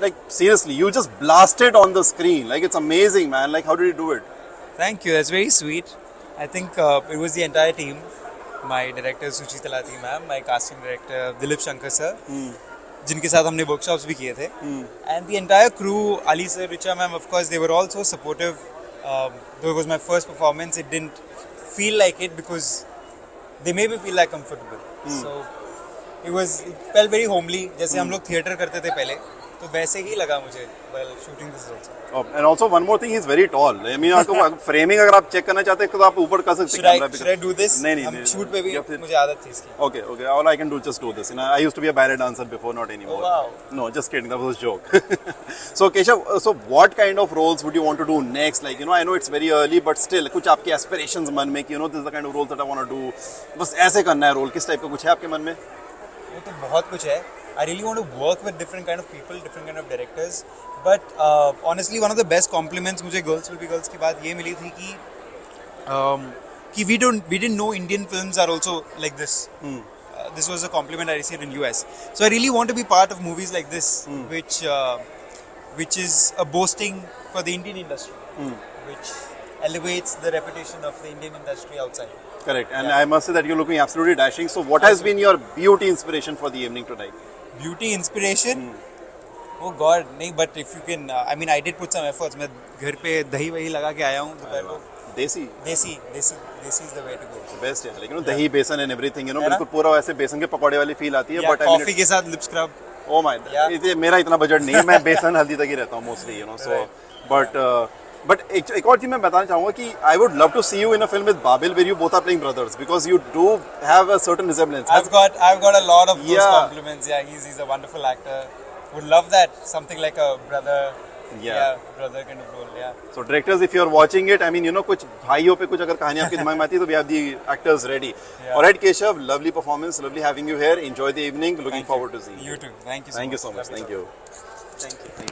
Like seriously, you just blasted on the screen. Like it's amazing, man. Like how did you do it? Thank you. That's very sweet. I think it was the entire team. My director Suchi Talati ma'am, my casting director Dilip Shankar sir, जिनके साथ हमने workshops भी किए थे, and the entire crew, Ali sir, Richa ma'am, of course, they were all so supportive. Though it was my first performance, it didn't feel like it because they made me feel like comfortable. So it felt very homely. जैसे हम लोग theater करते थे पहले, तो वैसे ही लगा मुझे while shooting this also. And also one more thing, he's very tall. I mean, आपको framing अगर आप check करना चाहते हैं तो आप ऊपर कर सकते हैं. Should I do this? नहीं हम shoot पे भी मुझे आदत थी इसकी. Okay. All I can do is just do this. You know, I used to be a ballet dancer before, not anymore. Oh, wow. No, just kidding. That was a joke. So Keshav, so what kind of roles would you want to do next? Like, you know, I know it's very early, but still, कुछ आपके aspirations मन में कि you know, this is the kind of roles that I want to do. बस ऐसे करना है role. किस type का कुछ है आपके मन में? वो तो बहुत कुछ है. I really want to work with different kind of people, different kind of directors. But honestly, one of the best compliments मुझे Girls Will Be Girls की बात ये मिली थी कि we didn't know Indian films are also like this. This was a compliment I received in US. So I really want to be part of movies like this, which is a boasting for the Indian industry, which elevates the reputation of the Indian industry outside. Correct. And I must say that you're looking absolutely dashing. So what has been your beauty inspiration for the evening tonight? Beauty inspiration? Oh God, नहीं. But if you can, I mean, I did put some efforts. मैं घर पे दही वही लगा के आया हूँ दोपहर को. देसी is the way to go. Best है. लेकिन दही बेसन एंड एवरीथिंग, यू नो, बिल्कुल पूरा वैसे बेसन के पकौड़े वाली फील आती है. बट कॉफी के साथ lip scrub. Oh my God, मेरा इतना बजट नहीं है. मैं बेसन हल्दी तक ही रहता हूँ mostly, you know. So but एक और चीज मैं बताना चाहूंगा कि I would love to see you in a film with Babil where you both are playing brothers, because you do have a certain resemblance. I've got a lot of those compliments. Yeah, he's a wonderful actor. Would love that, something like a brother. Brother kind of role. Yeah. So directors, if you are watching it, I mean, you know, कुछ भाइयों पे कुछ अगर कहानी आपके दिमाग में आती है तो we have the actors ready. Alright, Keshav, lovely performance, lovely having you here. Enjoy the evening. Looking forward to seeing you. You too. Thank you so much. Thank you so much. Thank you. Thank you.